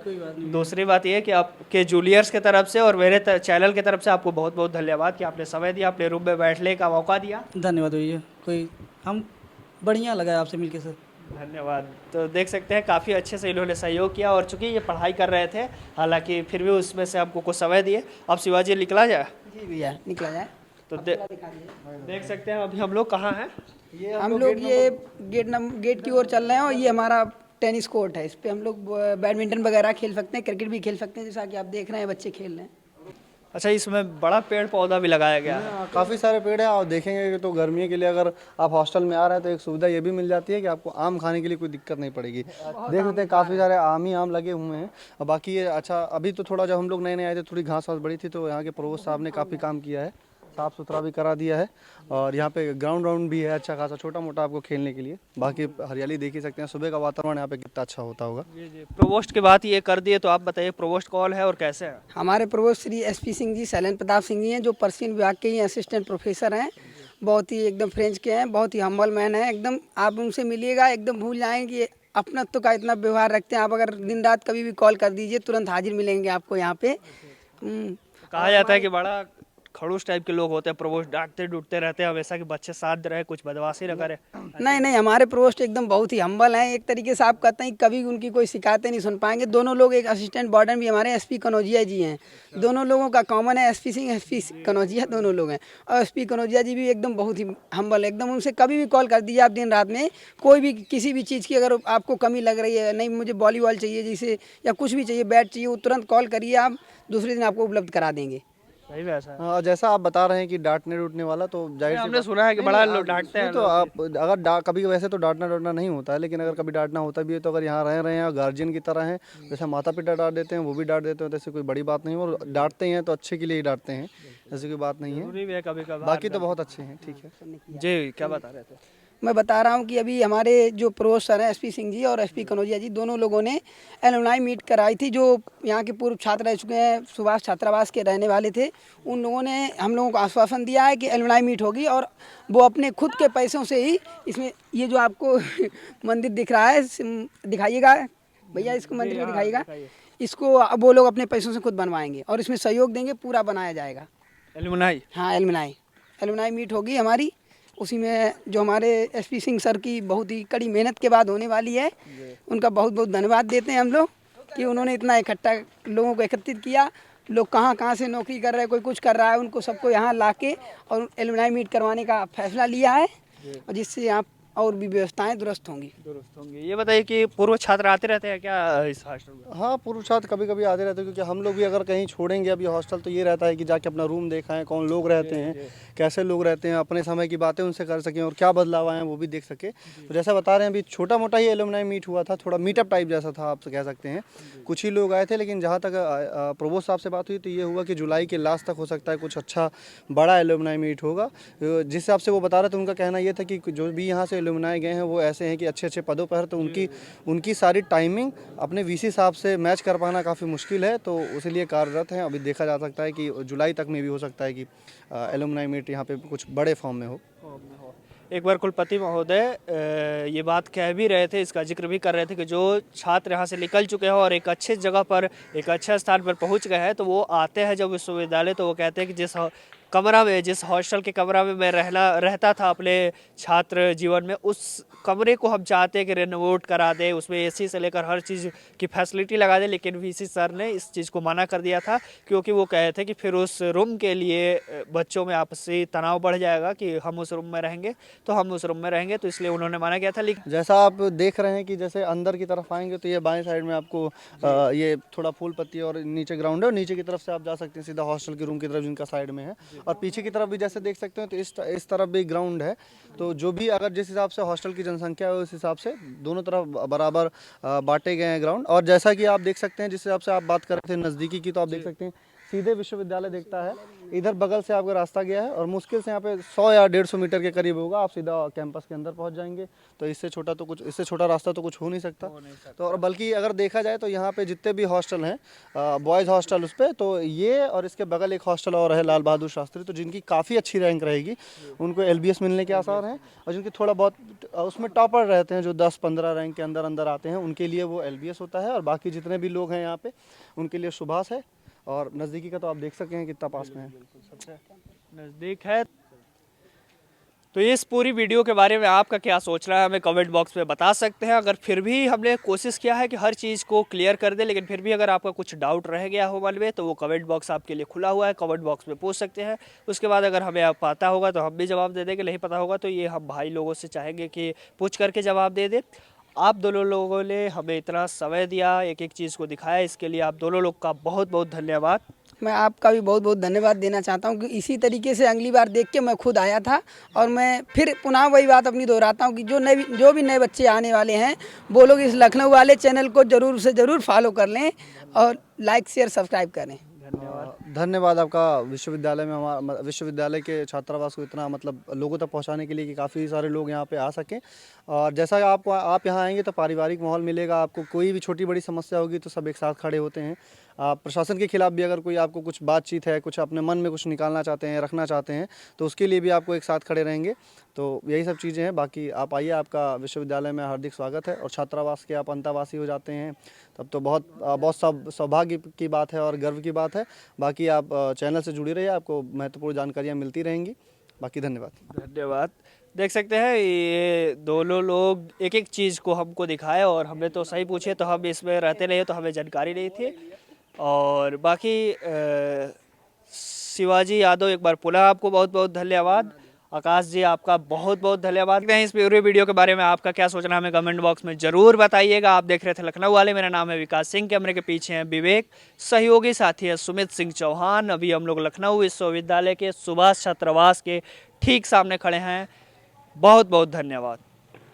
दूसरी बात ये कि आपके जूनियर्स की तरफ से और मेरे चैनल की तरफ से आपको बहुत बहुत धन्यवाद कि आपने समय दिया, अपने रूम में बैठने का मौका दिया। धन्यवाद भैया, कोई हम बढ़िया लगा आपसे मिलके सर। धन्यवाद। तो देख सकते हैं काफ़ी अच्छे से इन्होंने सहयोग किया, और चूंकि ये पढ़ाई कर रहे थे, हालांकि फिर भी उसमें से आपको कुछ समय दिए। अब शिवाजी निकला जाए? जी भैया, निकला जाए तो देख सकते हैं अभी हम लोग कहाँ हैं। हम लोग ये गेट की ओर चल रहे हैं और ये हमारा टेनिस कोर्ट है। इस पे हम लोग बैडमिंटन वगैरह खेल सकते हैं, क्रिकेट भी खेल सकते हैं, जैसा कि आप देख रहे हैं बच्चे खेल रहे हैं। अच्छा, इसमें बड़ा पेड़ पौधा भी लगाया गया है। काफ़ी सारे पेड़ हैं। और देखेंगे कि तो गर्मी के लिए अगर आप हॉस्टल में आ रहे हैं तो एक सुविधा ये भी मिल जाती है कि आपको आम खाने के लिए कोई दिक्कत नहीं पड़ेगी। देख सकते हैं काफ़ी सारे आम लगे हुए हैं। और बाकी ये अच्छा, अभी तो थोड़ा, जब हम लोग नए नए आए थे थोड़ी घास वास बड़ी थी, तो यहाँ के प्रोवोस्ट साहब ने काफ़ी काम किया है, साफ़ सुथरा भी करा दिया है। और यहाँ पे ग्राउंड भी है अच्छा खासा, छोटा मोटा आपको खेलने के लिए। बाकी हरियाली देख ही सकते हैं, सुबह का वातावरण यहाँ पे कितना अच्छा होता होगा। जी जी। प्रोवोस्ट की बात ये कर दिए, तो आप बताइए प्रोवोस्ट कौन है और कैसे है? हमारे प्रोवोस्ट श्री SP सिंह जी, शैलेंद्र प्रताप सिंह जी हैं, जो पर्सियन विभाग के ही असिस्टेंट प्रोफेसर हैं। बहुत ही एकदम फ्रेंच के हैं, बहुत ही हम्बल मैन है एकदम। आप उनसे मिलिएगा एकदम भूल जाएंगे कि अपनत्व का इतना व्यवहार रखते हैं। आप अगर दिन रात कभी भी कॉल कर दीजिए, तुरंत हाजिर मिलेंगे आपको यहाँ पे। कहा जाता है कि बड़ा खड़ूस टाइप के लोग होते हैं, प्रोवोस्ट डांटते डूटते रहते हैं हमेशा, कि बच्चे साथ रहे, कुछ बदमाशी न करे। नहीं, हमारे प्रोवोस्ट एकदम बहुत ही हम्बल हैं। एक तरीके से आप कहते हैं कभी उनकी कोई शिकायतें नहीं सुन पाएंगे। दोनों लोग, एक असिस्टेंट वार्डन भी हमारे SP कनौजिया जी हैं। दोनों लोगों का कॉमन है, SP सिंह, SP कनौजिया दोनों लोग हैं। और SP कनौजिया जी भी एकदम बहुत ही हम्बल, एकदम उनसे कभी भी कॉल कर दीजिए आप दिन रात में, कोई भी किसी भी चीज़ की अगर आपको कमी लग रही है, नहीं मुझे वॉलीबॉल चाहिए जैसे, या कुछ भी चाहिए, बैट चाहिए, वो तुरंत कॉल करिए, आप दूसरे दिन आपको उपलब्ध करा देंगे। सही वैसा है। हाँ, जैसा आप बता रहे हैं कि डांटने डूटने वाला, तो जाहिर सी हमने बात- सुना है कि नहीं, बड़ा नहीं, लोग डांटते हैं तो लोग। आप अगर कभी वैसे तो डांटना नहीं होता है, लेकिन अगर कभी डांटना होता भी है तो अगर यहाँ रह रहे हैं और गार्जियन की तरह हैं, जैसे माता पिता डांट देते हैं वो भी डांट देते हैं, तो ऐसे कोई बड़ी बात नहीं है। और डांटते हैं तो अच्छे के लिए ही डांटते हैं, ऐसी कोई बात नहीं है। जरूरी भी है कभी कभार। बाकी तो बहुत अच्छे हैं, ठीक है। जी, क्या बता रहे थे? मैं बता रहा हूँ कि अभी हमारे जो प्रोवोस्ट सर हैं SP सिंह जी और SP कनौजिया जी, दोनों लोगों ने एलुमनाई मीट कराई थी। जो यहाँ के पूर्व छात्र रह चुके हैं, सुभाष छात्रावास के रहने वाले थे, उन लोगों ने हम लोगों को आश्वासन दिया है कि एलुमनाई मीट होगी, और वो अपने खुद के पैसों से ही, इसमें ये जो आपको मंदिर दिख रहा है, दिखाइएगा भैया, इसको मंदिर में दिखाइएगा, इसको अब वो लोग अपने पैसों से खुद बनवाएंगे और इसमें सहयोग देंगे, पूरा बनाया जाएगा। एलुमनाई? हाँ, एलुमनाई मीट होगी हमारी। उसी में जो हमारे SP सिंह सर की बहुत ही कड़ी मेहनत के बाद होने वाली है, उनका बहुत बहुत धन्यवाद देते हैं हम लोग कि उन्होंने इतना इकट्ठा लोगों को एकत्रित किया। लोग कहाँ से नौकरी कर रहे हैं, कोई कुछ कर रहा है, उनको सबको यहाँ लाके और एलुमनाई मीट करवाने का फैसला लिया है, और जिससे यहाँ और भी व्यवस्थाएं दुरुस्त होंगी। ये बताइए कि पूर्व छात्र आते रहते हैं क्या इस हॉस्टल में? हाँ, पूर्व छात्र कभी कभी आते रहते हैं, क्योंकि हम लोग भी अगर कहीं छोड़ेंगे अभी हॉस्टल, तो ये रहता है कि जाके अपना रूम देखाएं, कौन लोग रहते हैं, कैसे लोग रहते हैं, अपने समय की बातें उनसे कर सकें और क्या बदलाव आए हैं वो भी देख सके। तो जैसा बता रहे हैं, अभी छोटा मोटा ही एलुमनाई मीट हुआ था, थोड़ा मीटअप टाइप जैसा था, आप कह सकते हैं। कुछ ही लोग आए थे, लेकिन जहाँ तक प्रोवोस्ट साहब से बात हुई तो ये हुआ कि जुलाई के लास्ट तक हो सकता है कुछ अच्छा बड़ा एलुमनाई मीट होगा। जिस हिसाब से वो बता रहे थे, उनका कहना ये था कि जो भी यहाँ से एलुमनाई गए हैं वो ऐसे हैं कि अच्छे पदों पर, तो उनकी सारी टाइमिंग अपने VC साहब से मैच कर पाना काफ़ी मुश्किल है, तो इसलिए कार्यरत हैं। अभी देखा जा सकता है कि जुलाई तक में भी हो सकता है कि एलुमनाई मीट यहाँ पे कुछ बड़े फॉर्म में हो। एक बार कुलपति महोदय ये बात कह भी रहे थे, इसका जिक्र भी कर रहे थे कि जो छात्र यहाँ से निकल चुके हैं और एक अच्छे जगह पर, एक अच्छे स्थान पर पहुँच गए हैं, तो वो आते हैं जब विश्वविद्यालय, तो वो कहते हैं कि जिस कमरा में, जिस हॉस्टल के कमरा में मैं रहता था अपने छात्र जीवन में, उस कमरे को हम चाहते हैं कि रेनोवेट करा दें, उसमें एसी से लेकर हर चीज़ की फैसिलिटी लगा दें, लेकिन वीसी सर ने इस चीज़ को मना कर दिया था, क्योंकि वो कहे थे कि फिर उस रूम के लिए बच्चों में आपसी तनाव बढ़ जाएगा कि हम उस रूम में रहेंगे तो हम उस रूम में रहेंगे, तो इसलिए उन्होंने मना किया था। लेकिन जैसा आप देख रहे हैं कि जैसे अंदर की तरफ आएंगे तो ये बाएं साइड में आपको ये थोड़ा फूल पत्ती और नीचे ग्राउंड है, और नीचे की तरफ से आप जा सकते हैं सीधा हॉस्टल के रूम की तरफ जिनका साइड में है, और पीछे की तरफ भी जैसे देख सकते हैं तो इस तरफ भी ग्राउंड है। तो जो भी अगर जिस हिसाब से हॉस्टल की जनसंख्या है उस हिसाब से दोनों तरफ बराबर बांटे गए हैं ग्राउंड। और जैसा कि आप देख सकते हैं जिस हिसाब से आप बात कर रहे थे नज़दीकी की, तो आप देख सकते हैं सीधे विश्वविद्यालय दिखता है, इधर बगल से आपका रास्ता गया है, और मुश्किल से यहाँ पे 100 या 150 मीटर के करीब होगा, आप सीधा कैंपस के अंदर पहुँच जाएंगे। तो इससे छोटा रास्ता तो कुछ हो नहीं सकता। तो और बल्कि अगर देखा जाए तो यहाँ पे जितने भी हॉस्टल हैं बॉयज़ हॉस्टल उस पर, तो ये और इसके बगल एक हॉस्टल और है लाल बहादुर शास्त्री, तो जिनकी काफ़ी अच्छी रैंक रहेगी उनको LBS मिलने के आसार हैं, और जिनकी थोड़ा बहुत उसमें टॉपर रहते हैं जो 10-15 रैंक के अंदर आते हैं, उनके लिए वो LBS होता है, और बाकी जितने भी लोग हैं यहाँ पे उनके लिए सुभाष है। और नज़दीकी का तो आप देख सकते हैं कितना पास में है, सबसे नज़दीक है। तो इस पूरी वीडियो के बारे में आपका क्या सोच रहा है हमें कमेंट बॉक्स में बता सकते हैं। अगर फिर भी हमने कोशिश किया है कि हर चीज़ को क्लियर कर दे, लेकिन फिर भी अगर आपका कुछ डाउट रह गया हो मन में, तो वो कमेंट बॉक्स आपके लिए खुला हुआ है, कमेंट बॉक्स में पूछ सकते हैं। उसके बाद अगर हमें आप पता होगा तो हम भी जवाब दे देंगे, नहीं पता होगा तो ये हम भाई लोगों से चाहेंगे कि पूछ करके जवाब दे दे। आप दोनों लोगों ने हमें इतना समय दिया, एक एक चीज़ को दिखाया, इसके लिए आप दोनों लोग का बहुत बहुत धन्यवाद। मैं आपका भी बहुत बहुत धन्यवाद देना चाहता हूँ कि इसी तरीके से अगली बार देख के मैं खुद आया था, और मैं फिर पुनः वही बात अपनी दोहराता हूँ कि जो भी नए बच्चे आने वाले हैं वो लोग इस लखनऊ वाले चैनल को ज़रूर से ज़रूर फॉलो कर लें और लाइक शेयर सब्सक्राइब करें। धन्यवाद आपका विश्वविद्यालय में, हमारा विश्वविद्यालय के छात्रावास को इतना मतलब लोगों तक पहुंचाने के लिए कि काफ़ी सारे लोग यहाँ पे आ सकें। और जैसा आप यहाँ आएंगे तो पारिवारिक माहौल मिलेगा आपको, कोई भी छोटी बड़ी समस्या होगी तो सब एक साथ खड़े होते हैं। प्रशासन के खिलाफ भी अगर कोई आपको कुछ बातचीत है, कुछ अपने मन में कुछ निकालना चाहते हैं, रखना चाहते हैं, तो उसके लिए भी आपको एक साथ खड़े रहेंगे। तो यही सब चीज़ें हैं। बाकी आप आइए, आपका विश्वविद्यालय में हार्दिक स्वागत है। और छात्रावास के आप अंतःवासी हो जाते हैं तब तो बहुत सौभाग्य की बात है और गर्व की बात है। बाकी आप चैनल से जुड़े रहिए, आपको महत्वपूर्ण जानकारियाँ मिलती रहेंगी। बाकी धन्यवाद। देख सकते हैं ये दोनों लोग एक एक चीज़ को हमको दिखाए, और हमने तो सही पूछे, तो हम इसमें रहते नहीं तो हमें जानकारी नहीं थी। और बाकी शिवाजी यादव, एक बार पुनः आपको बहुत बहुत धन्यवाद। आकाश जी, आपका बहुत बहुत धन्यवाद। इस पूरे वीडियो के बारे में आपका क्या सोचना हमें कमेंट बॉक्स में ज़रूर बताइएगा। आप देख रहे थे लखनऊ वाले, मेरा नाम है विकास सिंह, कैमरे के पीछे हैं विवेक, सहयोगी साथी है सुमित सिंह चौहान। अभी हम लोग लखनऊ विश्वविद्यालय के सुभाष छात्रावास के ठीक सामने खड़े हैं। बहुत बहुत धन्यवाद।